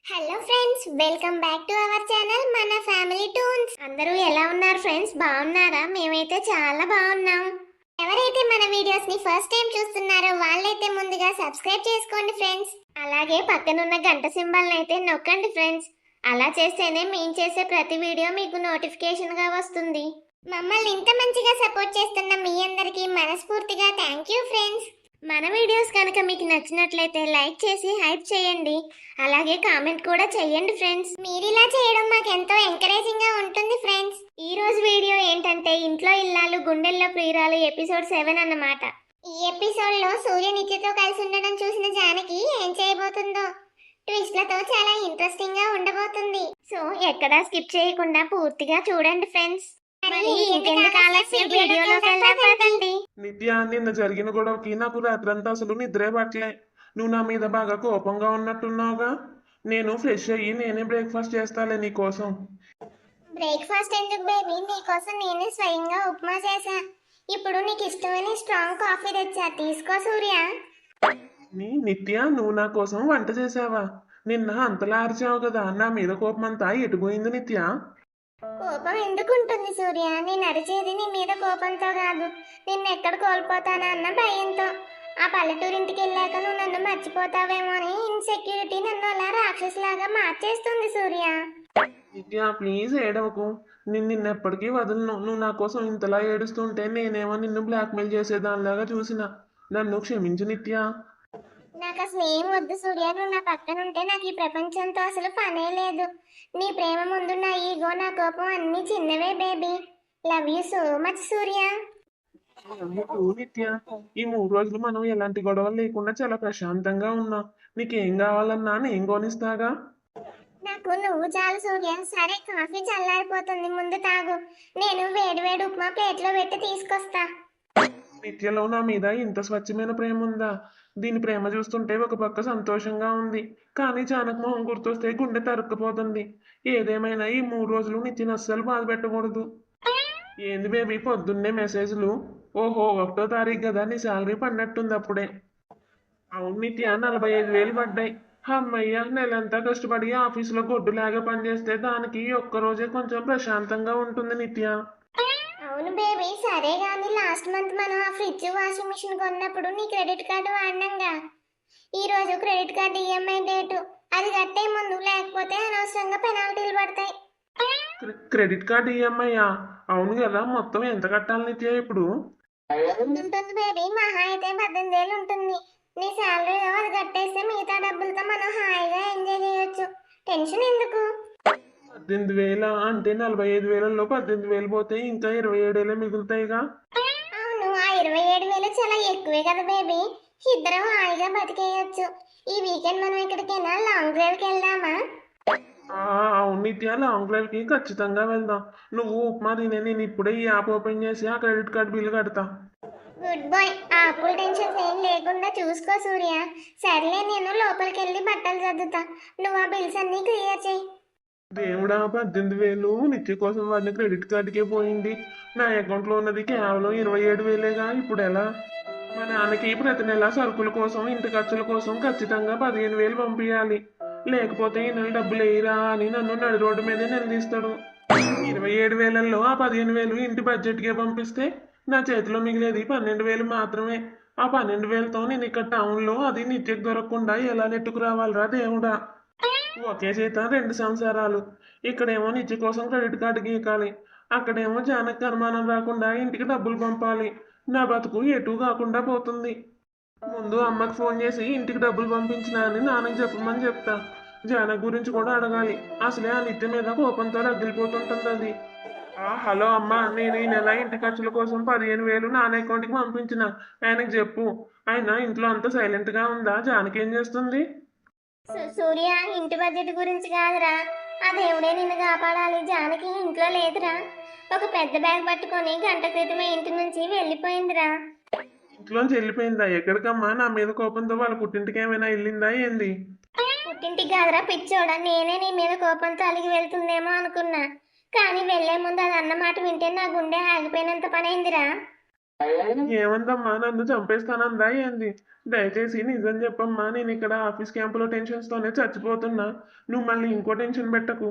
Hello friends, welcome back to our channel మన family tunes. అందరూ ఎలా ఉన్నారు ఫ్రెండ్స్? బాగున్నారా? మేమైతే చాలా బాగున్నాం. ఎవరైతే మన వీడియోస్ ని ఫస్ట్ టైం చూస్తున్నారో వాళ్ళైతే ముందుగా సబ్స్క్రైబ్ చేసుకోండి ఫ్రెండ్స్. అలాగే పక్కనున్న గంట సింబల్ అయితే నొక్కండి ఫ్రెండ్స్. అలా చేస్తేనే మేము చేసే ప్రతి వీడియో మీకు నోటిఫికేషన్ గా వస్తుంది. మమ్మల్ని ఇంత మంచిగా సపోర్ట్ చేస్తున్న మీ అందరికీ మనస్ఫూర్తిగా థ్యాంక్ యూ ఫ్రెండ్స్. మన వీడియోస్ కనుక మీకు నచ్చినట్లయితే లైక్ చేసి హైప్ చేయండి. అలాగే కామెంట్ కూడా చేయండి ఫ్రెండ్స్. మీరు ఇలా చేయడం మాకు ఎంతో ఎంకరేజింగ్ గా ఉంటుంది ఫ్రెండ్స్. ఈ రోజు వీడియో ఏంటంటే ఇంట్లో ఇల్లాలు గుండెల్లో ప్రియురాలు ఎపిసోడ్ 7 అన్నమాట. ఈ ఎపిసోడ్ లో సూర్య నిత్యతో కలిసి ఉండడం చూసిన జానకి ఏం చేయబోతుందో, ట్విస్ట్లతో చాలా ఇంట్రెస్టింగ్ గా ఉండబోతుంది. సో ఎక్కడా స్కిప్ చేయకుండా పూర్తిగా చూడండి ఫ్రెండ్స్. నిత్య, నిన్న జరిగిన గొడవకి నాకు రాత్రంతా అసలు నిద్రే పట్టలే. నువ్వు నా మీద బాగా కోపంగా ఉన్నట్టున్నావుగా. నేను ఫ్రెష్ అయ్యి నేనే బ్రేక్ఫాస్ట్ చేస్తాలే నీకోసం. బ్రేక్ఫాస్ట్ ఎందుకు బేబీ? నీకోసం నేనే స్వయంగా ఉప్మా చేశా. ఇప్పుడు నీకు ఇష్టమైన స్ట్రాంగ్ కాఫీ తెచ్చా, తీసుకో సూర్య. నిత్య, నువ్వు నా కోసం వంట చేసావా? నిన్న అంతలా అరిచావు కదా, నా మీద కోపం అంతా ఎటుపోయింది నిత్య? కోపం ఎందుకు ఉంటుంది సూర్య? నేను అరిచేది నీ మీద కోపంతో కాదు, నిన్ను ఎక్కడ కోల్పోతానా అన్న భయంతో. ఆ పల్లెటూరింటికి వెళ్ళాక నువ్వు నన్ను మర్చిపోతావేమో అని ఇన్సెక్యూరిటీ నన్ను అలా రాక్షసులాగా మార్చేస్తుంది సూర్య. నిత్య, ప్లీజ్ ఏడవకు. నిన్నెప్పటికీ వదలను. నువ్వు నా కోసం ఇంతలా ఏడుస్తుంటే నేనేమో నిన్ను బ్లాక్మెయిల్ చేసేదానిలాగా చూసిన. నన్ను క్షమించు నిత్య. నాకు అసలు ఏం వద్దు సూర్య, నువ్వు నా పక్కన ఉంటే నాకు ఈ ప్రపంచంతో అసలు పనే లేదు. నీ ప్రేమ ముందు నా ఈగో, నా కోపం అన్ని చిన్నవే baby. Love you so much Surya. Nithya, ఈ 3 రోజులు మనం ఎలాంటి గొడవలు లేకుండా చాలా ప్రశాంతంగా ఉన్నాం. నీకేం కావాలన్నా నేను కొనిస్తాగా. నాకు నువ్వు చాలు సూర్య. సరే, కాఫీ చల్లారిపోతుంది, ముందు తాగు. నేను వేడి వేడి ఉప్మా ప్లేట్లో పెట్టి తీసుకొస్తా. నిత్యలో నా మీద ఇంత స్వచ్ఛమైన ప్రేమ ఉందా? దీని ప్రేమ చూస్తుంటే ఒక పక్క సంతోషంగా ఉంది, కానీ చానక మొహం గుర్తొస్తే గుండె తరుక్కుపోతుంది. ఏదేమైనా ఈ 3 రోజులు నిత్యను అస్సలు బాధ పెట్టకూడదు. ఏంది బేబీ పొద్దున్నే మెసేజ్లు? ఓహో, 1వ తారీఖు కదా, నీ శాలరీ పడినట్టుంది అప్పుడే. అవును నిత్య, 45,000 పడ్డాయి. అమ్మయ్య, నెలంతా కష్టపడి ఆఫీసులో గొడ్డులాగా పనిచేస్తే దానికి ఒక్కరోజే కొంచెం ప్రశాంతంగా ఉంటుంది నిత్య. అవును బేబీ, సరే కానీ లాస్ట్ మంత్ మనం ఆ ఫ్రిడ్జ్ వాషింగ్ మిషన్ కొన్నప్పుడు నీ క్రెడిట్ కార్డు వాడినాంగా. ఈ రోజు క్రెడిట్ కార్డు ఈఎంఐ డేటు, అది కట్టే ముందు, లేకపోతే అనవసరంగా పెనాల్టీలు పడతాయి. క్రెడిట్ కార్డ్ ఈఎంఐయా? అవును కదా, మొత్తం ఎంత కట్టాలి నిత్య ఇప్పుడు? ఉంటుంది బేబీ, మహా అయితే 18,000 ఉంటుంది. నీ శాలరీలో అది కట్టేస్తే మిగతా డబ్బులతో మనం హాయిగా ఎంజాయ్ చేయొచ్చు. టెన్షన్ ఎందుకు? 18,000 అంటే 45,000లో 18,000 పోతే ఇంకా 27,000 మిగులుతాయిగా. అవును, ఆ 27,000 చాలా ఎక్కువే కదా బేబీ. ఇద్దరం హాయిగా బతికేయచ్చు. ఈ వీకెండ్ మనం ఎక్కడికైనా లాంగ్ డ్రైవ్కి వెళ్దామా? అవును నిత్య, లాంగ్ డ్రైవ్కి ఖచ్చితంగా వెళ్దాం. నువ్వు ఉప్మా తినే, నేను ఇప్పుడే ఈ యాప్ ఓపెన్ చేసి ఆ క్రెడిట్ కార్డ్ బిల్ కడతా. Good bye. ఆ అప్పుల టెన్షన్స్ ఏం లేకుండా చూసుకో సూర్య. సర్లే, నేను లోపలికి వెళ్ళి బట్టలు సర్దుతా, నువ్వు ఆ బిల్స్ అన్ని క్లియర్ చేయి. దేవుడా, 18,000 నిత్య కోసం వాడిన క్రెడిట్ కార్డుకే పోయింది. నా అకౌంట్లో ఉన్నది కేవలం 27,000గా. ఇప్పుడు ఎలా? మా నాన్నకి ప్రతి నెల సరుకుల కోసం, ఇంటి ఖర్చుల కోసం ఖచ్చితంగా 15,000 పంపించాలి. లేకపోతే ఈ నెల డబ్బులు వేయరా అని నన్ను నడి రోడ్డు మీదే నిలదీస్తాడు. 27,000లో ఆ 15,000 ఇంటి బడ్జెట్కే పంపిస్తే నా చేతిలో మిగిలేది 12,000 మాత్రమే. ఆ 12,000తో నేను ఇక్కడ టౌన్లో అది నిత్యకు దొరకకుండా ఎలా నెట్టుకురావాలరా దేవుడా. ఒకే చేత 2 సంవత్సరాలు. ఇక్కడేమో నిత్య కోసం క్రెడిట్ కార్డు గీకాలి, అక్కడేమో జానకి అనుమానం రాకుండా ఇంటికి డబ్బులు పంపాలి. నా బతుకు ఎటు కాకుండా పోతుంది. ముందు అమ్మకి ఫోన్ చేసి ఇంటికి డబ్బులు పంపించినా అని నాన్నకి చెప్పమని చెప్తా. జానక్ గురించి కూడా అడగాలి. అసలే ఆ నిత్య మీద కోపంతో రగిలిపోతుంటుంది అది. హలో అమ్మ, నేను ఈ నెల ఇంటి ఖర్చుల కోసం 15,000 నాన్న అకౌంట్కి పంపించిన. ఆయనకి చెప్పు. ఆయన ఇంట్లో అంతా సైలెంట్గా ఉందా? జానకి ఏం చేస్తుంది? సూర్య, ఇంటి బడ్జెట్ గురించి కాదురా, ఆ దేవుడే నిన్ను కాపాడాలి. జానకి ఇంట్లో లేదురా. ఒక పెద్ద బ్యాగ్ పట్టుకొని గంట క్రితమే ఇంటి నుంచి వెళ్ళిపోయిందిరా. ఇంట్లోంచి వెళ్ళిపోయిందా? ఎక్కడికమ్మా? నా మీద కోపంతో వాళ్ళ పుట్టింటికి ఏమైనా వెళ్ళిందా ఏంది? పుట్టింటికి కాదురా పిచ్చోడా, నేనే నీ మీద కోపంతో అలిగి వెళ్తుందేమో అనుకున్నా. కానీ వెళ్లే ముందు అది అన్నమాట వింటే నా గుండె ఆగిపోయినంత పనైందిరా. ఏమందమ్మా నన్ను చంపేస్తానందా ఏంది? దయచేసి నిజం చెప్పమ్మా, నేను ఇక్కడ ఆఫీస్ క్యాంపులో టెన్షన్స్ తోనే చచ్చిపోతున్నా. నువ్వు మళ్ళీ ఇంకో టెన్షన్ పెట్టకు.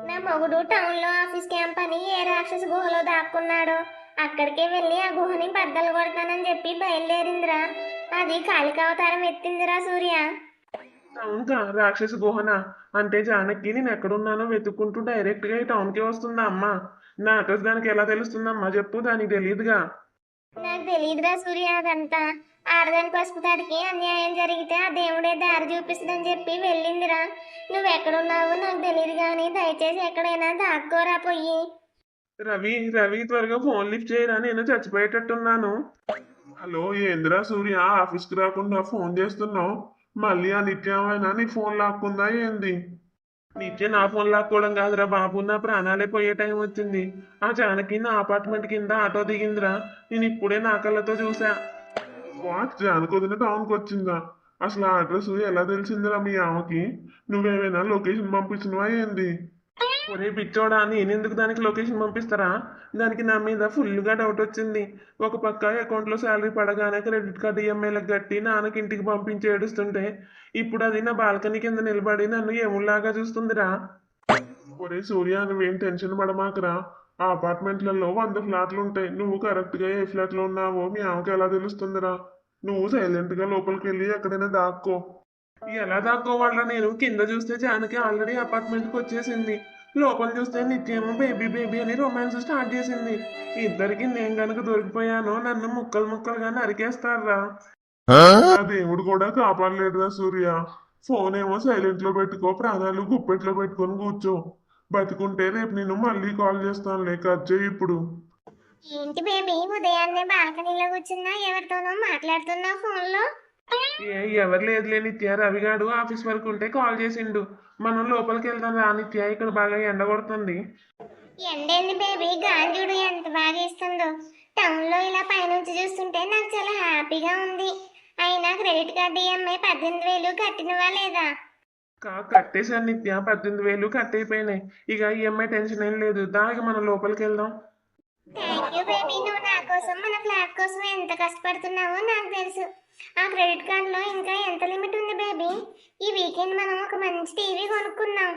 నా మొగుడు టౌన్ లో ఆఫీస్ క్యాంప్ అని ఏ రాక్షస గుహలో దాక్కున్నాడో అక్కడికే వెళ్ళి ఆ గుహని బద్దలు కొడతానని చెప్పి బయలుదేరిందిరా. అది కాళికావతారం ఎత్తిందిరా సూర్య. అవునుకా రాక్షసి గుహన అంటే జానకి నేను ఎక్కడున్నానో వెతుక్కుంటూ డైరెక్ట్ గా ఈ టౌన్ కి వస్తుందా అమ్మా? నా అడ్రస్ దానికి ఎలా తెలుస్తుందమ్మా చెప్పు, దానికి తెలియదుగా. నాకు తెలియదురా సూర్య అదంతా. ఆడదాని పసుపు తాడికి అన్యాయం జరిగితే ఆ దేవుడే దారి చూపిస్తుందని చెప్పి వెళ్ళిందిరా. నువ్వు ఎక్కడున్నావో నాకు తెలియదు కానీ దయచేసి ఎక్కడైనా దాక్కోరా పోయి. రవి రవి త్వరగా ఫోన్ లిఫ్ట్ చేయరా, నేను చచ్చిపోయేటట్టున్నాను. హలో ఏందిరా సూర్య, ఆఫీస్కి రాకుండా ఫోన్ చేస్తున్నావు? మళ్ళీ ఆ నిత్యమైన నీ ఫోన్ లాక్కుందా ఏంది? నిత్య నా ఫోన్ లాక్కోవడం కాదురా బాబు, నా ప్రాణాలే పోయే టైం వచ్చింది. ఆ జానకి నా అపార్ట్మెంట్ కింద ఆటో దిగిందిరా, నేను ఇప్పుడే నా కళ్ళతో చూసా. వాట్, జానకి వదిన టౌన్కి వచ్చిందా? అసలు ఆ అడ్రస్ ఎలా తెలిసిందిరా మీ ఆమెకి? నువ్వేమైనా లొకేషన్ పంపించినవా ఏంది? ఒరే పిచ్చోడా, నేనెందుకు దానికి లొకేషన్ పంపిస్తారా? దానికి నా మీద ఫుల్గా డౌట్ వచ్చింది. ఒక పక్క అకౌంట్లో శాలరీ పడగానే క్రెడిట్ కార్డు ఈఎంఐలకు కట్టి నాన్నకి ఇంటికి పంపించి ఏడుస్తుంటే, ఇప్పుడు అది నా బాల్కనీ కింద నిలబడి నన్ను ఎముల్లాగా చూస్తుందిరా. ఒరే సూర్య, నువ్వేం టెన్షన్ పడమాకరా. ఆ అపార్ట్మెంట్లలో 100 ఫ్లాట్లు ఉంటాయి. నువ్వు కరెక్ట్గా ఏ ఫ్లాట్లో ఉన్నావో మీ ఆమెకి ఎలా తెలుస్తుందిరా? నువ్వు సైలెంట్గా లోపలికి వెళ్ళి ఎక్కడైనా దాక్కో. ఎలా దాక్కోవాలరా? నేను కింద చూస్తే జానకి ఆల్రెడీ అపార్ట్మెంట్కి వచ్చేసింది. లోపల చూస్తే నిత్యేమో బేబీ బేబీ అని రొమాన్స్ స్టార్ట్ చేసింది. ఇద్దరికి నేను గనుక దొరికిపోయానో నన్ను ముక్కలు ముక్కలుగా నరికేస్తారా. ఆ దేవుడు కూడా కాపాడలేడురా సూర్య. ఫోన్ ఏమో సైలెంట్ లో పెట్టుకో, ప్రాణాలు గుప్పెట్లో పెట్టుకొని కూర్చో. బతికుంటే రేపు నేను మళ్ళీ కాల్ చేస్తానులే, కట్ చేయి ఇప్పుడు. ఏంటి బేబీ ఉదయాన్నే బాల్కనీలో కూర్చున్నా ఎవరితోనో మాట్లాడుతున్నావు ఫోన్లో? ఎవరు లేదులే నిత్య, రవిగాడు ఆఫీస్ వరకు ఉంటే కాల్ చేసిండు. మనం లోపలికి వెళ్దాం రా నిత్య, ఇక్కడ బాగా ఎండ కొడుతుంది. ఎండేంది బేబీ, గాలి చూడు ఎంత బాగా ఇస్తుందో. టౌన్ లో ఇలా పైనుంచి చూస్తుంటే నాకు చాలా హ్యాపీగా ఉంది. అయినా క్రెడిట్ కార్డు ఈఎంఐ 18,000 కట్టినవా లేదా? కట్టేశాను నిత్య, 18,000 కట్ అయిపోయినాయి. ఇక ఈఎంఐ టెన్షన్ ఏం లేదు. దానికి మనం లోపలికి వెళ్దాం. థ్యాంక్ యూ బేబీ, నువ్వు నా కోసం మన ఫ్లాట్ కోసం ఎంత కష్టపడుతున్నావో నాకు తెలుసు. ఆ క్రెడిట్ కార్డులో ఇంకా ఎంత లిమిట్ ఉంది బేబీ? ఈ వీకెండ్ మనం ఒక మంచి టీవీ కొనుక్కుందాం.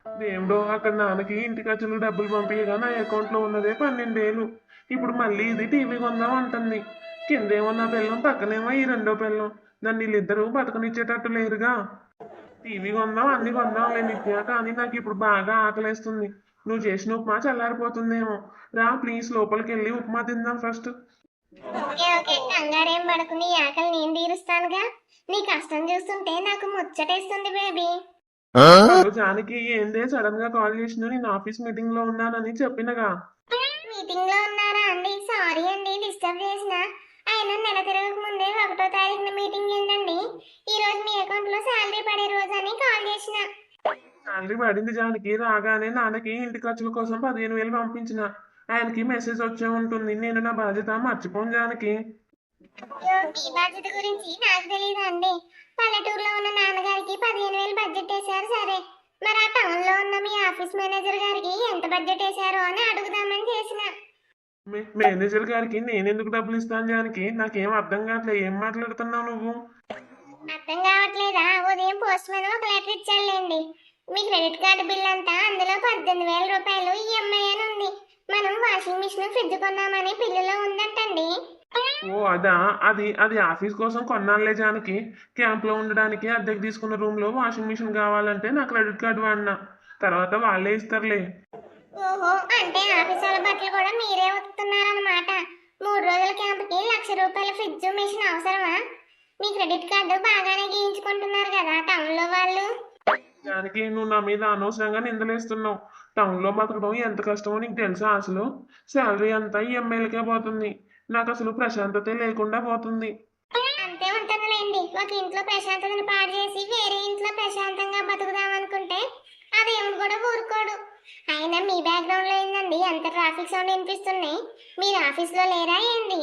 దేవుడో, అక్కడ నాన్నకి ఇంటి ఖర్చులు డబ్బులు పంపించగా నా అకౌంట్లో ఉన్నదే 12,000. ఇప్పుడు మళ్ళీ ఇది టీవీ కొందాం అంటుంది. కిందేమో నా పిల్లం, పక్కనేమో ఈ రెండో పిల్లం. నన్ను వీళ్ళిద్దరూ బతకనిచ్చేటట్టు లేరుగా. టీవీ కొందాం అన్ని కొందాంలే నిత్య, కానీ నాకు ఇప్పుడు బాగా ఆకలేస్తుంది. నువ్వు చేసిన ఉప్మా చల్లారిపోతుందేమో. రా ప్లీజ్, లోపలికి వెళ్ళి ఉప్మా తిందాం ఫస్ట్. ఓకే ఓకే, కంగారేం పడకు, నీ ఆకలి నేను తీరుస్తానుగా. నీ కష్టం చూస్తుంటే నాకు ముచ్చటేస్తుంది బేబీ. హలో జానకి, ఏందే సడన్ గా కాల్ చేసిన? నేను ఆఫీస్ మీటింగ్ లో ఉన్నానని చెప్పినగా. మీటింగ్ లో ఉన్నారా అండి? సారీ అండి డిస్టర్బ్ చేసిన. అయినా నెల తిరగక ముందే 1వ తారీఖున మీటింగ్ ఏంటండి? ఈ రోజు మీ అకౌంట్ లో శాలరీ పడే రోజు అని కాల్ చేసిన. శాలరీ పడింది జానకి, రాగానే నాన్నకి ఇంటి ఖర్చుల కోసం 15,000 పంపించిన. ఆయనకి మెసేజ్ వచ్చే ఉంటుంది. నేను నా బాధ్యత మర్చిపోను జానకి. అయ్యో, మీ బాధ్యత గురించి నాకు తెలియదు అండి. పల్లెటూరులో ఉన్న నాన్నగారికి 15,000 బడ్జెట్ వేశారు సరే, మరి ఆ టౌన్ లో ఉన్న మీ ఆఫీస్ మేనేజర్ గారికి ఎంత బడ్జెట్ వేశారో అని అడుగుదామని చేసిన. మేనేజర్ గారికి నేనెందుకు డబ్బులు ఇస్తాను జానకి? నాకేం అర్థం కావట్లేదు, ఏం మాట్లాడుతున్నావు నువ్వు? అర్థం కావట్లేదా? ఉదయం పోస్ట్ మ్యాన్ ఒక లెటర్ ఇచ్చాడులేండి. మీ క్రెడిట్ కార్డు బిల్ అంతా అందులో 18,000 రూపాయలు ఈఎంఐ అని ఉంది. మనం వాషింగ్ మిషన్ ఫ్రిడ్జ్ కొన్నామని బిల్లులో ఉందంటండి. ఓ అదా, అది అది ఆఫీస్ కోసం కొన్నాళ్ళే జానకి. క్యాంప్ లో ఉండడానికి అద్దెకి తీసుకున్న రూమ్ లో వాషింగ్ మిషన్ కావాలంటే నా క్రెడిట్ కార్డు వాడినా. తర్వాత వాళ్ళే ఇస్తారులే. ఓహో, అంటే ఆఫీస్ వాళ్ళ బట్టలు కూడా మీరే ఉతుకుతున్నారన్నమాట. 3 రోజుల క్యాంప్కి 1,00,000 రూపాయల ఫ్రిడ్జ్ మిషన్ అవసరమా? మీ క్రెడిట్ కార్డు బాగానే గీయించుకుంటున్నారు కదా టౌన్ లో వాళ్ళు. దానికి నువ్వు నా మీద అనవసరంగా నిందలేస్తున్నావు. టౌన్ లో బతకడం ఎంత కష్టమో నీకు తెలుసా? అసలు శాలరీ అంతా ఈఎంఐలకే పోతుంది. నాకు అసలు ప్రశాంతతే లేకుండా పోతుంది. అంతే ఉంటుందిలేండి. ఒక ఇంట్లో ప్రశాంతతను పాడు చేసి వేరే ఇంట్లో ప్రశాంతంగా బతుకుదాం అనుకుంటే అదేమి కూడా ఊరుకోడు. అయినా మీ బ్యాక్గ్రౌండ్ లో ఏందండి అంత ట్రాఫిక్ సౌండ్ వినిపిస్తున్నాయి? మీరు ఆఫీస్ లో లేరా ఏంది?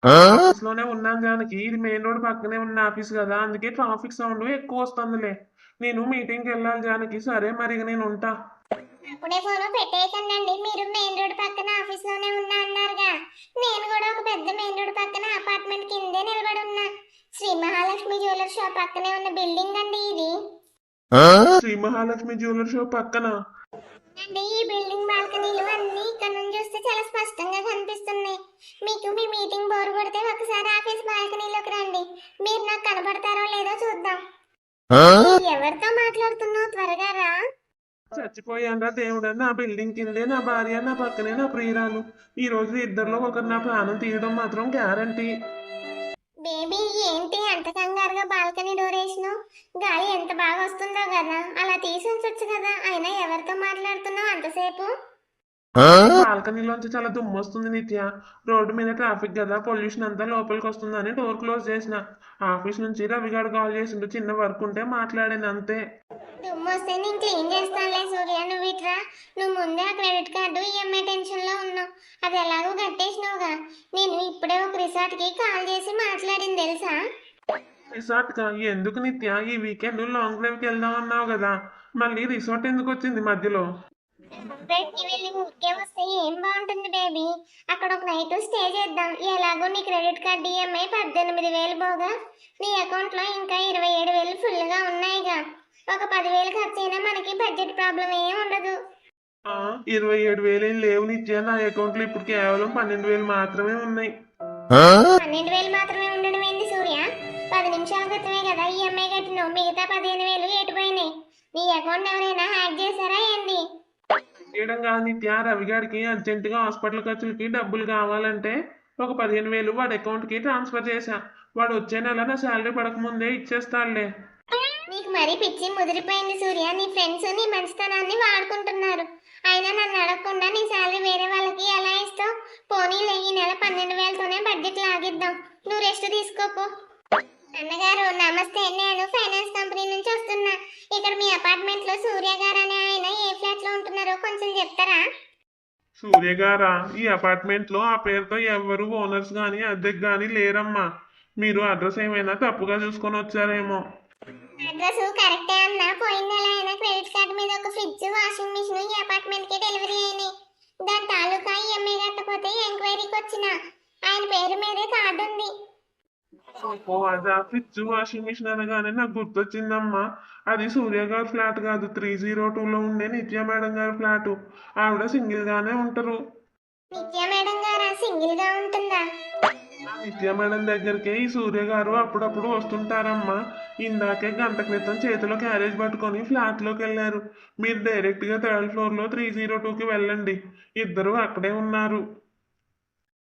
ఆఫీస్ లోనే ఉన్నాను జానకి, ఇది మెయిన్ రోడ్ పక్కనే ఉన్న ఆఫీస్ కదా, అందుకే ట్రాఫిక్ సౌండ్ ఎక్కువ వస్తుందిలే. నేను మీటింగ్కి వెళ్ళాలి జానకి. సరే మరి ఇక నేను ఉంటా. అప్పుడే ఫోన్ పెట్టేయకండి. మీరు మెయిన్ రోడ్ పక్కన ఆఫీస్ లోనే ఉన్నా అన్నారుగా. నేను కూడా ఒక పెద్ద మెయిన్ రోడ్ పక్కన అపార్ట్మెంట్ కిందే నిలబడి ఉన్నా. శ్రీ మహాలక్ష్మి జ్యువెలర్ షాప్ పక్కనే ఉన్న బిల్డింగ్ అండి ఇది. శ్రీ మహాలక్ష్మి జ్యువెలర్ షాప్ పక్కన. అండి ఈ బిల్డింగ్ బాల్కనీలు అన్ని ఇక్కడ నుంచి చూస్తే చాలా స్పష్టంగా కనిపిస్తున్నాయి. మీకు మీ మీటింగ్ బోర్ కొడితే ఒకసారి ఆఫీస్ బాల్కనీలోకి రండి. మీరు నాకు కనబడతారో లేదో చూద్దాం. ఎవరితో మాట్లాడుతున్నావు? త్వరగా రా. చచ్చిపోయానరా దేవుడా, నా బిల్డింగ్ కిందే నా భార్య, నా పక్కనే నా ప్రియురాలు. ఈ రోజు ఇద్దరిలో ఒకరు నా ప్రాణం తీయడం మాత్రం గ్యారంటీ. బేబీ ఏంటి అంత కంగారుగా బాల్కనీ డోర్ వేసినావు? గాలి ఎంత బాగా వస్తుందో కదా, అలా తీసి ఉంచొచ్చు కదా. అయినా ఎవరితో మాట్లాడుతున్నావు అంతసేపు? బాల్కనీలోంచి చాలా దుమ్ము వస్తుంది నిత్య. రోడ్డు మీద ట్రాఫిక్ కదా, పొల్యూషన్ అంతా లోపలికి వస్తుందని డోర్ క్లోజ్ చేసిన. ఆఫీస్ నుంచి రవిగాడు కాల్ చేసిండు, చిన్న వర్క్ ఉంటే మాట్లాడాను అంతే. దుమ్ము వస్తే నేను క్లీన్ చేస్తానులే సూర్య, నువ్వు ఇట్రా. నువ్వు ముందే ఆ క్రెడిట్ కార్డు ఈఎంఐ టెన్షన్ లో ఉన్నావు. అది ఎలాగో కట్టేసినావుగా. నేను ఇప్పుడే ఒక రిసార్ట్ కి కాల్ చేసి మాట్లాడింది తెలుసా? రిసార్ట్ కా? ఎందుకు నిత్య? ఈ వీకెండ్ లాంగ్ డ్రైవ్కి వెళ్దాం అన్నావు కదా, మళ్ళీ రిసార్ట్ ఎందుకు వచ్చింది మధ్యలో? బయటికి వెళ్ళి ఊరికే వస్తే ఏం బాగుంటుంది బేబీ. అక్కడ ఒక నైట్ స్టే చేద్దాం. ఎలాగో నీ క్రెడిట్ కార్డ్ ఈఎంఐ 18,000 పోగా నీ అకౌంట్ లో ఇంకా 27,000 ఫుల్ గా ఉన్నాయిగా. ఒక 10,000 ఖర్చు అయినా మనకి బడ్జెట్ ప్రాబ్లం ఏం ఉండదు. 27,000 ఏం లేవు నిత్య, నా అకౌంట్ లో ఇప్పుడు కేవలం 12,000 మాత్రమే ఉన్నాయి. 12,000 మాత్రమే ఉండడం ఏంది సూర్య? 10 నిమిషాల క్రితమే కదా ఈఎంఐ కట్టినావు. మిగతా 15,000 ఎటుపోయినాయి? నీ అకౌంట్ ఎవరైనా హ్యాక్ చేశారా ఏంది? చేయడం కాదు నిత్య, రవిగాడికి అర్జెంటుగా హాస్పిటల్ ఖర్చులకి డబ్బులు కావాలంటే ఒక 15,000 వాడి అకౌంట్ కి ట్రాన్స్ఫర్ చేశా. వాడు వచ్చే నెల నా శాలరీ పడక ముందే ఇచ్చేస్తాడులే. నీకు మరీ పిచ్చి ముదిరిపోయింది సూర్య. నీ ఫ్రెండ్స్ నీ మంచితనాన్ని వాడుకుంటున్నారు. అయినా నన్ను అడగకుండా నీ శాలరీ వేరే వాళ్ళకి ఎలా ఇస్తావు? పోనీలే, ఈ నెల 12,000తోనే బడ్జెట్ లాగిద్దాం. నువ్వు రెస్ట్ తీసుకోపో. అన్నగారు నమస్తే, నేను ఫైనాన్స్ కంపెనీ నుంచి వస్తున్నా. ఇక్కడ మీ అపార్ట్మెంట్ లో సూర్య గారు అనే ఆయన ఏ ఫ్లాట్ లో ఉంటున్నారో కొంచెం చెప్తారా? సూర్య గారా? ఈ అపార్ట్మెంట్ లో ఆ పేరుతో ఎవరు ఓనర్స్ గాని అద్దెకి గాని లేరమ్మా. మీరు అడ్రస్ ఏమైనా తప్పుగా చూసుకొని వచ్చారేమో. అడ్రస్ కరెక్టే అన్నా. పోయిన నెల ఆయన క్రెడిట్ కార్డు మీద ఒక ఫ్రిడ్జ్, వాషింగ్ మిషన్ ఈ అపార్ట్మెంట్ కి డెలివరీ అయినాయి. దాని తాలూకా ఈఎంఐ కట్టకపోతే ఎంక్వైరీకి వచ్చిన. ఆయన పేరు మీదే కార్డు ఉంది. ఓ అదా, ఫ్రిడ్జ్ వాషింగ్ మిషన్ అనగానే నాకు గుర్తొచ్చిందమ్మా. అది సూర్య గారి ఫ్లాట్ కాదు, 302లో ఉండే నిత్య మేడం గారి ఫ్లాట్. ఆవిడ సింగిల్ గానే ఉంటారు. నిత్య మేడం గారా? సింగిల్ గా ఉంటుందా? ఆ నిత్య మేడం దగ్గరికి ఈ సూర్య గారు అప్పుడప్పుడు వస్తుంటారమ్మా. ఇందాకే గంట క్రితం చేతిలో క్యారేజ్ పట్టుకొని ఫ్లాట్ లోకి వెళ్ళారు. మీరు డైరెక్ట్ గా థర్డ్ ఫ్లోర్ లో 302కి వెళ్ళండి, ఇద్దరు అక్కడే ఉన్నారు.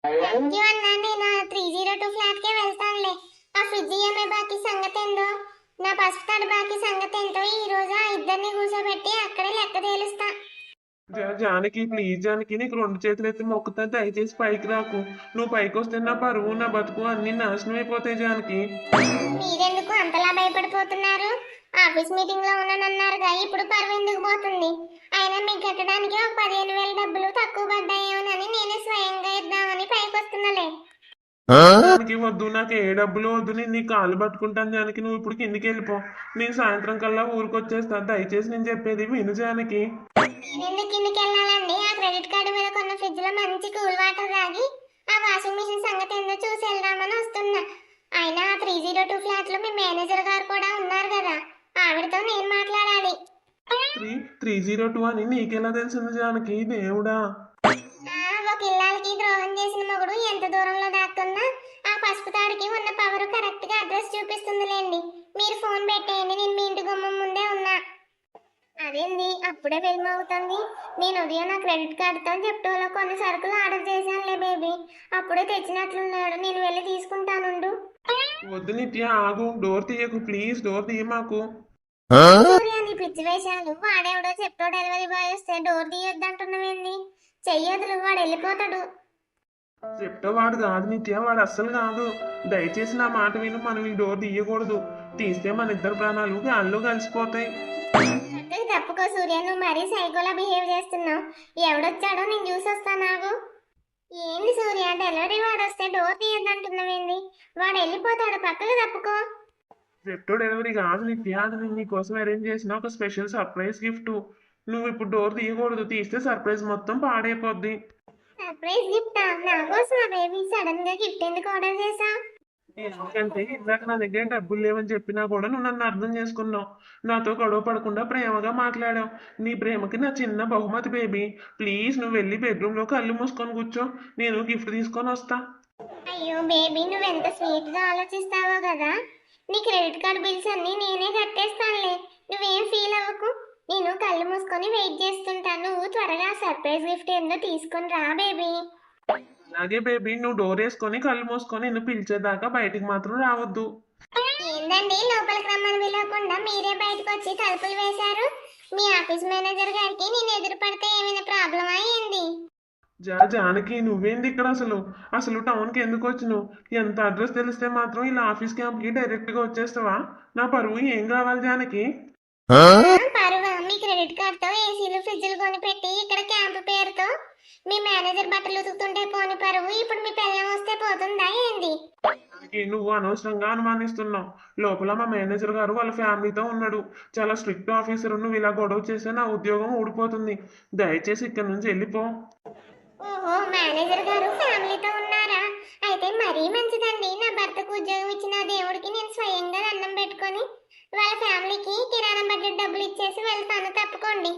థ్యాంక్ యూ అన్నా. నేను 302 ఫ్లాట్ కే వెళ్తానులే. ఆ ఫ్రిడ్జ్ ఈఎంఐ బాకీ సంగతి ఏందో, నా పసుపు తాడు బాకీ సంగతి ఏంటో ఈ రోజు ఆ ఇద్దరిని కూర్చోబెట్టి అక్కడే లెక్క తేలుస్తా. జానకి ప్లీజ్, జానకి నీకు 2 చేతులు ఎత్తి మొక్కుతా, దయచేసి పైకి రాకు. నువ్వు పైకి వస్తే నా పరువు నా బతుకు అన్ని నాశనం అయిపోతాయి జానకి. మీరెందుకు అంతలా భయపడిపోతున్నారు? ఆఫీస్ మీటింగ్ లో ఉన్నానన్నారుగా, ఇప్పుడు పరువు ఎందుకు పోతుంది? అయినా మీకు కట్టడానికి ఒక 15,000 డబ్బులు తక్కువ పడ్డాయేమోనని నేనే స్వయంగా ఇద్దామని పైకి వస్తున్నలే. జానకి వద్దు, నాకు ఏ డబ్బులు వద్దు, నేను నీ కాళ్ళు పట్టుకుంటాను జానకి. నువ్వు ఇప్పుడు కిందికి వెళ్ళిపో, నేను సాయంత్రం కల్లా ఊరికి వచ్చేస్తా. దయచేసి నేను చెప్పేది విను జానకి. మీరెందుకు కిందకి వెళ్ళాలండి? ఆ క్రెడిట్ కార్డు మీద కొన్న ఫ్రిడ్జ్ లో మంచి కూల్ వాటర్ తాగి ఆ వాషింగ్ మిషన్ సంగతి ఏందో చూసి వెళ్దామని వస్తున్నా. అయినా ఆ 302 ఫ్లాట్ లో మీ మేనేజర్ గారు కూడా ఉన్నారు కదా, ఆవిడతో నేను మాట్లాడాలి. 302 అని నీకెలా తెలిసింది జానకి? దేవుడా! ఒక ఇల్లాలకి ద్రోహం చేసిన మొగుడు ఎంత దూరంలో దాక్కున్నా ఆ పసుపు తాడికి ఉన్న పవర్ కరెక్ట్ గా అడ్రస్ చూపిస్తుందిలేండి. మీరు ఫోన్ పెట్టేయండి, నేను మీ ఇంటి గుమ్మం ముందే ఉన్నా. అదేంది అప్పుడే వెళ్ళమవుతుంది? నేను ఉదయం నా క్రెడిట్ కార్డుతో జెప్టోలో కొన్ని సరుకులు ఆర్డర్ చేశానులే బేబీ. అప్పుడే తెచ్చినట్లున్నాడు, నేను వెళ్ళి తీసుకుంటానుండు. వద్దు నిత్య, ఆగు, డోర్ తీయకు ప్లీజ్, డోర్ తీయ మాకు. సూర్యాన్ని పిచ్చి వేషాలు. వాడెవడో చెప్తూ డెలివరీ బాయ్ వస్తే డోర్ తీయొద్దంటున్నావేంది? చెయ్యొద్దు, వాడు వెళ్ళిపోతాడు. చెప్తే వాడు కాదు నిత్య, వాడు అస్సలు కాదు. దయచేసి నా మాట విను, మనం ఈ డోర్ తీయకూడదు. తీస్తే మన ఇద్దరు ప్రాణాలు గాల్లో కలిసిపోతాయి. పక్కకి తప్పుకో సూర్య, నువ్వు మరీ సైకోలా బిహేవ్ చేస్తున్నావు. ఎవడొచ్చాడో నేను చూసి వస్తాను ఆగు. ఏంది సూర్య, డెలివరీ వాడు వస్తే డోర్ తీయొద్దంటున్నావేంది? వాడు వెళ్ళిపోతాడు, పక్కకి తప్పుకో. జెప్టో డెలివరీ కాదు నిత్య, అది నేను నీకోసం అరేంజ్ చేసిన ఒక స్పెషల్ సర్ప్రైజ్ గిఫ్ట్. నువ్వు ఇప్పుడు డోర్ తీయకూడదు, తీస్తే సర్ప్రైజ్ మొత్తం పాడైపోద్ది. సర్ప్రైజ్ గిఫ్టా నా కోసం బేబీ? సడన్ గా గిఫ్ట్ ఎందుకు ఆర్డర్ చేసా? ఎందుకంటే ఇందాక నా దగ్గర డబ్బులు లేవని చెప్పినా కూడా నువ్వు నన్ను అర్థం చేసుకున్నావు. నాతో గొడవ పడకుండా ప్రేమగా మాట్లాడావు. నీ ప్రేమకి నా చిన్న బహుమతి బేబీ. ప్లీజ్ నువ్వు వెళ్ళి బెడ్రూమ్లో కళ్ళు మూసుకొని కూర్చో, నేను గిఫ్ట్ తీసుకొని వస్తా. అయ్యో బేబీ, నువ్వెంత స్వీట్ గా ఆలోచిస్తావో కదా. నీ క్రెడిట్ కార్డ్ బిల్స్ అన్ని నేనే కట్టేస్తానులే, నువ్వేం ఫీల్ అవ్వకు. నేను కళ్ళు మూసుకొని వెయిట్ చేస్తుంటా, నువ్వు త్వరగా సర్ప్రైజ్ గిఫ్ట్ ఏందో తీసుకొని రా బేబీ. అలాగే బేబీ, నువ్వు డోర్ వేసుకొని కళ్ళు మూసుకొని నిన్ను పిలిచేదాకా బయటికి మాత్రం రావద్దు. ఏందండి, లోపలికి రమ్మని పిలవకుండా మీరే బయటకు వచ్చి తలుపులు వేశారు? మీ ఆఫీస్ మేనేజర్ గారికి నేను ఎదురు పడితే ఏమైనా ప్రాబ్లమా ఏంది? జానకి, నువ్వేంది ఇక్కడ? అసలు టౌన్కి ఎందుకు వచ్చినావు? ఎంత అడ్రస్ తెలిస్తే మాత్రం ఇలా ఆఫీస్ క్యాంప్కి డైరెక్ట్గా వచ్చేస్తావా? నా పరువు ఏం కావాలి జానకి? పరువా? మీ క్రెడిట్ కార్డ్ తో ఏసీలు ఫ్రిడ్జ్లు కొనిపెట్టి ఇక్కడ క్యాంపు పేరుతో మీ మేనేజర్ బట్టలు ఉతుకుతుంటే పోని పరువు ఇప్పుడు మీ పిల్లం వస్తే పోతుందా ఏంది? జానకి, నువ్వు అనవసరంగా అనుమానిస్తున్నావు. లోపల మా మేనేజర్ గారు వాళ్ళ ఫ్యామిలీతో ఉన్నాడు. చాలా స్ట్రిక్ట్ ఆఫీసర్. నువ్వు ఇలా గొడవ చేస్తే నా ఉద్యోగం ఊడిపోతుంది. దయచేసి ఇక్కడ నుంచి వెళ్ళిపో. ఓహో, మేనేజర్ గారు ఫ్యామిలీతో ఉన్నారా? అయితే మరీ మంచిదండి. నా భర్తకు ఉద్యోగం ఇచ్చిన దేవుడికి నేను స్వయంగా దండం పెట్టుకొని వాళ్ళ ఫ్యామిలీకి కిరాణా బడ్జెట్ డబ్బులు ఇచ్చేసి వెళ్తాను, తప్పుకోండి.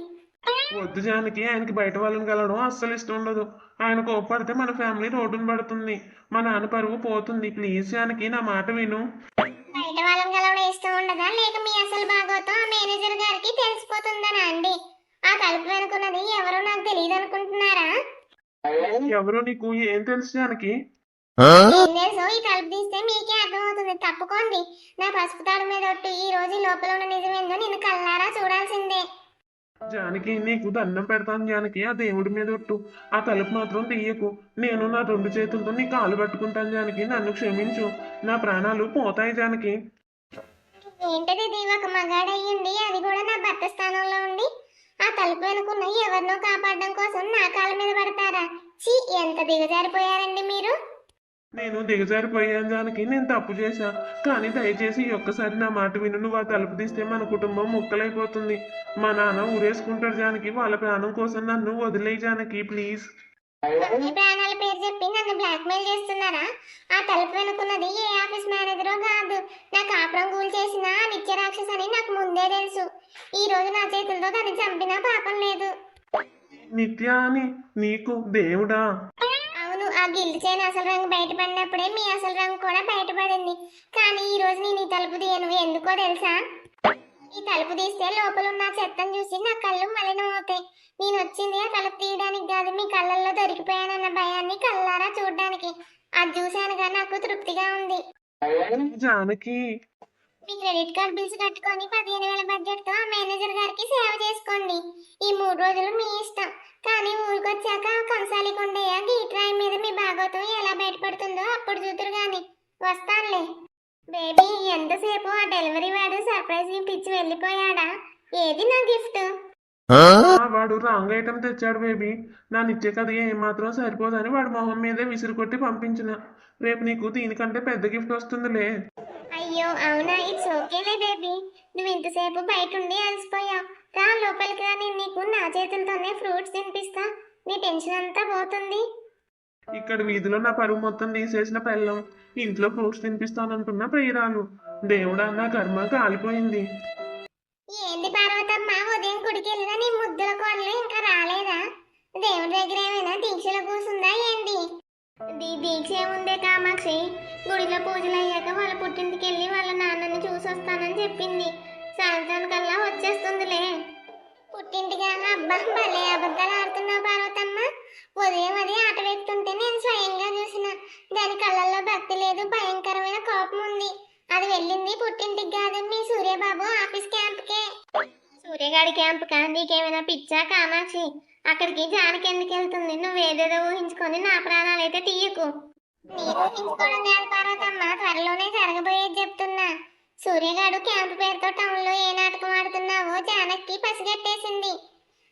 వద్దు జానకి, ఆయనకి బయట వాళ్ళని కలవడం అస్సలు ఇష్టం ఉండదు. ఆయన కోప్పడితే మన ఫ్యామిలీ రోడ్డున పడుతుంది, మా నాన్న పరువు పోతుంది. ప్లీజ్ జానకి, నా మాట విను. బయట వాళ్ళని కలవడం ఇష్టం ఉండదా, లేక మీ అసలు బాగోతో ఆ మేనేజర్ గారికి తెలిసిపోతుందనా అండి? ఆ తలుపు వెనుకున్నది ఎవరో నాకు తెలియదు అనుకుంటున్నారా? ఎవరో నీకు ఏం తెలుసు జానకి? ఏం తెలుసో ఈ తలుపు తీస్తే మీకే అర్థమవుతుంది, తప్పుకోండి. నా పసుపు తాడు మీద ఒట్టు, ఈ రోజు లోపల ఉన్న నిజమేందో నేను కళ్ళారా చూడాల్సిందే. జానకి, నీకు దండం పెడతాను జానకి, ఆ దేవుడి మీద ఒట్టు. ఆ తలుపు మాత్రం తీయకు. నేను నా 2 చేతులతో నీ కాలు పట్టుకుంటాను జానకి, నన్ను క్షమించు. నా ప్రాణాలు పోతాయి జానకి. ఏంటది ఇది? ఒక మగాడయ్యండి, అది కూడా నా భర్త స్థానంలో ఉండి ఆ తలుపు వెనుకున్న ఎవరినో కాపాడడం కోసం నా కాళ్ళ మీద పడతారా? చీ, ఎంత దిగజారిపోయారండి మీరు. నేను దిగజారిపోయాను జానకి, నేను తప్పు చేశా. కానీ దయచేసి ఈ ఒక్కసారి నా మాట విను. నువ్వు ఆ తలుపు తీస్తే మన కుటుంబం ముక్కలైపోతుంది. మా నాన్న ఊరేసుకుంటాడు జానకి. వాళ్ళ ప్రాణం కోసం నన్ను వదిలేయి జానకి, ప్లీజ్. మీ ప్రాణాల పేరు చెప్పి నన్ను బ్లాక్మెయిల్ చేస్తున్నారా? ఆ తలుపు వెనుకున్నది ఏ ఆఫీస్ మేనేజరో కాదు, నా కాపురం కూల్ చేసిన ఆ నిత్య రాక్షస్ అని నాకు ముందే తెలుసు. ఈ రోజు నా చేతులతో దాన్ని చంపినా పాపం లేదు. నిత్య అని నీకు దేవుడా? అవును, ఆ గిల్డ్ చైన్ అసలు రంగు బయటపడినప్పుడే మీ అసలు రంగు కూడా బయటపడింది. కానీ ఈ రోజు నేను ఈ తలుపు తీయను, ఎందుకో తెలుసా? ఈ తలుపు తీస్తే లోపల ఉన్న చెత్తను చూసి నా కళ్ళు మలినం అవుతాయి. నేను వచ్చింది ఆ తలుపు తీయడానికి కాదు, మీ కళ్ళల్లో దొరికిపోయానన్న భయాన్ని కళ్ళారా చూడడానికి. అది చూశానుగా నాకు తృప్తిగా ఉంది. జానకి, మీ క్రెడిట్ కార్డ్ బిల్స్ కట్టుకొని 15,000 బడ్జెట్ తో ఆ మేనేజర్ గారికి సేవ చేసుకోండి. ఈ 3 రోజులు మీ ఇష్టం. కానీ ఊరికొచ్చాక కంసాలి కొండయ్య గీట్రాయి మీద మీ భాగవతం ఎలా బయటపడుతుందో అప్పుడు చూతురు గాని. వస్తానులే. బేబీ, ఎంతసేపు ఆ డెలివరీ వాడు సర్ప్రైజ్ గిఫ్ట్ ఇచ్చి వెళ్ళిపోయాడా? ఏది నా గిఫ్ట్? వాడు రాంగ్ ఐటమ్ తెచ్చాడు బేబీ. నా నిత్య కథ ఏమాత్రం సరిపోదని వాడు మొహం మీదే విసిరు కొట్టి పంపించిన. రేపు నీకు దీనికంటే పెద్ద గిఫ్ట్ వస్తుందిలే. అయ్యో అవునా, ఇట్స్ ఓకేలే బేబీ. నువ్వు ఇంతసేపు బయట ఉండి అలసిపోయావు. రా లోపలికి రా, నేను నీకు నా చేతులతోనే ఫ్రూట్స్ తినిపిస్తా. నీ టెన్షన్ అంతా పోతుంది. ఇక్కడ వీధిలో నా పరువు మొత్తం తీసేసిన పెళ్ళం, ఇంట్లో ఫ్రూట్స్ తినిపిస్తానంటున్న ప్రియురాలు. దేవుడా, నా కర్మ కాలిపోయింది. ఏంది పార్వతమ్మ, ఉదయం గుడికి వెళ్ళినా నీ ముద్దుల కోడలు ఇంకా రాలేదా? దేవుడి దగ్గర ఏమైనా దీక్షలో కూసుందా ఏంటి? దీక్ష ఏముందే కామాక్షి, గుడిలో పూజలు అయ్యాక వాళ్ళ పుట్టింటికి వెళ్ళి వాళ్ళ నాన్నని చూసొస్తానని చెప్పింది. సాయంత్రం కల్లా వచ్చేస్తుందిలే. పుట్టింటిగా? అబ్బా, భలే అబద్ధాలు ఆడుతున్నావు పార్వతమ్మ. ఉదయం అది ఆట వెళ్తుంటే నేను స్వయంగా చూసిన. దాని కళ్ళల్లో భక్తి లేదు, భయంకరమైన కోపం ఉంది. అది వెళ్ళింది పుట్టింటికి కాదు, మీ సూర్యబాబు ఆఫీస్ క్యాంప్కే. సూర్యగాడి క్యాంప్ కా? నీకేమైనా పిచ్చా కామాక్షి? అక్కడికి జానకి ఎందుకు వెళ్తుంది? నువ్వేదేదో ఊహించుకొని నా ప్రాణాలైతే తీయకు. నేను ఊహించుకోవడం కాదు పార్వతమ్మ, త్వరలోనే జరగబోయేది చెప్తున్నా. సూర్యగాడు క్యాంప్ పేరుతో టౌన్ లో ఏ నాటకం ఆడుతున్నావో జానకి పసిగట్టేసింది.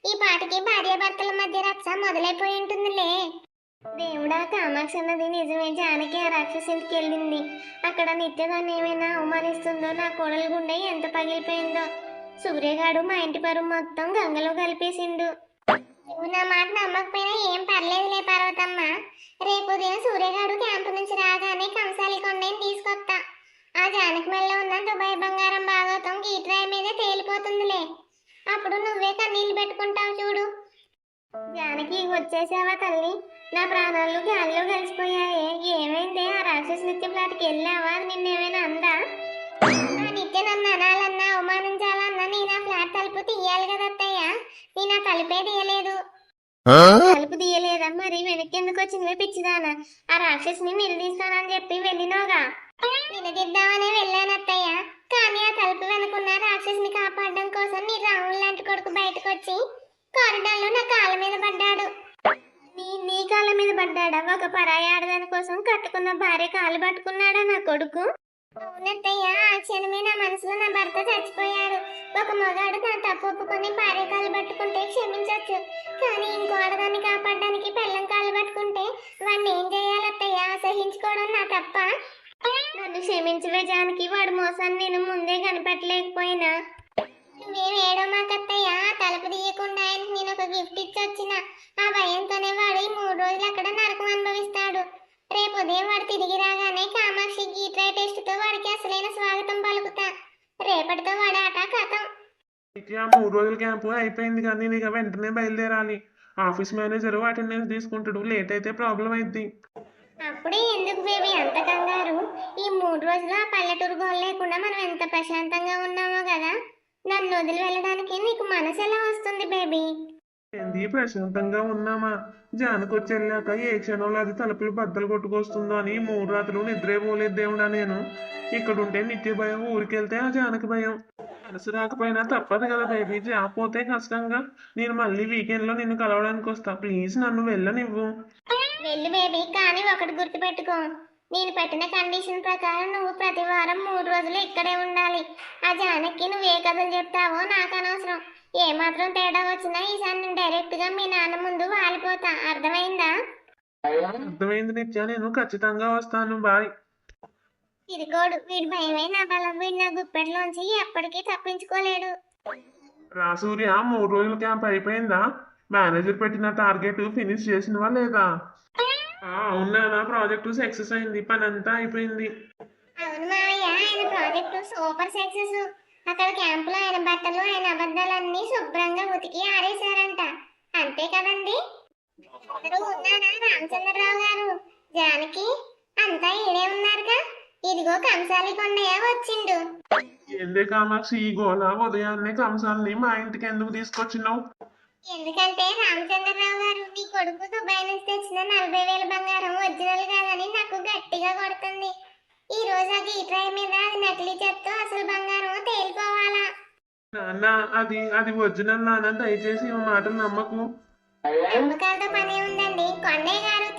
ఈ పాటికి భార్యాభర్తల మధ్య రచ్చ మొదలైపోయి ఉంటుందిలే. దేవుడా, కామాక్షి అన్నది నిజమే. జానకి ఆ రాక్షసులకి వెళ్ళింది. అక్కడ నిత్య దాన్ని ఏమైనా అవమానిస్తుందో, నా కోడలు గుండె ఎంత పగిలిపోయిందో. సూర్యగాడు మా ఇంటి పరువు మొత్తం గంగలో కలిపేసిండు. నువ్వు నా మాట నమ్మకపోయినా ఏం పర్లేదులే పార్వతమ్మ. రేపు ఉదయం సూర్యగాడు క్యాంపు నుంచి రాగానే కంసాలి కొండని తీసుకొస్తా. ఆ జానకి మెల్ల ఉన్న దుబాయ్ బంగారం భాగవతం గీట్రాయి మీదే తేలిపోతుందిలే. అప్పుడు నువ్వే కన్నీళ్ళు పెట్టుకుంటావు చూడు. జానకి వచ్చేసావా తల్లి? నా ప్రాణాలు గాలిలో కలిసిపోయాయే. ఏమైందే? ఆ రాక్షస నిత్య ప్లాట్కి వెళ్ళావా? నిన్నేమైనా అందా? ఆ నిత్య నన్ను అనాలన్నా అవమానించాలన్నా నేను ఆ ఫ్లాట్ తలుపు తీయాలి కదా అత్తయ్య. నేను ఆ తలుపే తీయలేదు. తలుపు తీయలేదా? మరి వెనక్కి ఎందుకు వచ్చిందివే పిచ్చిదానా? ఆ రాక్షసిని నిలదీస్తానని చెప్పి వెళ్ళినోగా. నిలదీద్దామనే వెళ్ళాను అత్తయ్య. కానీ ఆ తలుపు వెనుకున్న రాక్షసిని కాపాడడం కోసం నీ రాముడు లాంటి కొడుకు బయటకు వచ్చి కారిడార్లో నా కాళ్ళ మీద పడ్డాడు. నీ కాళ్ళ మీద పడ్డాడా? ఒక పరాయి ఆడదాని కోసం కట్టుకున్న భార్య కాళ్ళు పట్టుకున్నాడా నా కొడుకు? అవునత్తయ్య, ఆ క్షణమే నా మనసులో నా భర్త చచ్చిపోయాడు. ఒక మగాడు తన తప్పు ఒప్పుకొని భార్య కాళ్ళు పట్టుకుంటే క్షమించవచ్చు, కానీ ఇంకో ఆడదాన్ని కాపాడడానికి పెళ్ళం కాళ్ళు పట్టుకుంటే వాడిని ఏం చేయాలత్తయ్య? అసహించుకోవడం నా తప్ప? నన్ను క్షమించవే జానకి. వాడు మోసాన్ని నేను ముందే కనిపెట్టలేకపోయినా. నువ్వేం ఏడో మాకత్తయ్య. తలుపు తీయకుండా ఆయనకి నేను ఒక గిఫ్ట్ ఇచ్చి వచ్చిన. ఆ భయంతోనే వాడు ఈ 3 రోజులు అక్కడ నరకం అనుభవిస్తాడు. రేపు ఉదయం వాడు తిరిగి రాగానే కామాక్షి గీట్రాయి టెస్ట్ తో వాడికి అసలైన స్వాగతం పలుకుతా. రేపటితో వాడి ఆట కథం. నిత్య 3 రోజుల క్యాంపు అయిపోయింది కానీ నేను ఇక వెంటనే బయలుదేరాలి. ఆఫీస్ మేనేజర్ అటెండెన్స్ తీసుకుంటాడు. లేట్ అయితే ప్రాబ్లం అయింది. అప్పుడే ఎందుకు బేబీ అంత కంగారు? ఈ 3 రోజులు ఆ పల్లెటూరు గోల లేకుండా మనం ఎంత ప్రశాంతంగా ఉన్నామో కదా. నన్ను వదిలి వెళ్ళడానికి నీకు మనసు ఎలా వస్తుంది బేబీ? ఏంది ప్రశాంతంగా ఉన్నామా? జానకొచ్చి వెళ్ళాక ఏ క్షణంలో అది తలుపులు బద్దలు కొట్టుకొస్తుందో అని 3 రాత్రులు నిద్రే పోలేదు దేవుడా నేను. ఇక్కడుంటే నిత్య భయం, ఊరికెళ్తే ఆ జానకి భయం. మనసు రాకపోయినా తప్పదు కదా బేబీ. జాబ్ పోతే కష్టంగా. నేను మళ్ళీ వీకెండ్లో నిన్ను కలవడానికి వస్తా. ప్లీజ్ నన్ను వెళ్ళనివ్వు. వెళ్ళు బేబీ, కానీ ఒకటి గుర్తుపెట్టుకో. నేను పెట్టిన కండిషన్ ప్రకారం నువ్వు ప్రతి వారం 3 రోజులు ఇక్కడే ఉండాలి. ఆ జానకి నువ్వు ఏ కథలు చెప్తావో నాకు అనవసరం. ఏ మాత్రం తేడా వచ్చినా ఈసారి నేను డైరెక్ట్ గా మీ నాన్న ముందు వాలిపోతా. అర్థమైందా? అర్థమైంది నిత్య, నేను ఖచ్చితంగా వస్తాను. బాయ్. తిరిగోడు వీడి భయమే నా బలం. వీడి నా గుప్పెట్లోంచి ఎప్పటికీ తప్పించుకోలేడు. రా సూర్య, 3 రోజుల క్యాంప్ అయిపోయిందా? మేనేజర్ పెట్టిన టార్గెట్ ఫినిష్ చేసినవా లేదా? అవునా, నా ప్రాజెక్టు సక్సెస్ అయింది. పని అంతా అయిపోయింది. అవును మావయ్య, ఆయన ప్రాజెక్ట్ సూపర్ సక్సెస్. అక్కడ క్యాంపులో ఆయన బట్టలు, ఆయన అబద్ధాలన్నీ శుభ్రంగా ఉతికి ఆరేశారంట. అంతే కదండి? అందరూ ఉన్నారా? రామచంద్రరావు గారు, జానకి అంతా ఈడే ఉన్నారుగా. ఇదిగో కంసాలి కొండయ్య వచ్చిండు. ఏందే కామాక్షి ఈ గోళ? ఉదయాన్నే కంసాలని మా ఇంటికి ఎందుకు తీసుకొచ్చినావు? ఎందుకంటే రామచంద్రరావు గారు, నీ కొడుకు దుబాయ్ నుంచి తెచ్చిన 40,000 బంగారం ఒరిజినల్ కాదని నాకు గట్టిగా కొడుతుంది. ఈ రోజు ఆ గీట్రాయి మీద అది నకిలీ చెత్తో అసలు బంగారం తేలిపోవాలా? నాన్న, అది ఒరిజినల్ నాన్న. దయచేసి ఈ మాటలు నమ్మకు. నమ్మకాలతో పనే ఉందండి. కొండయ్య గారు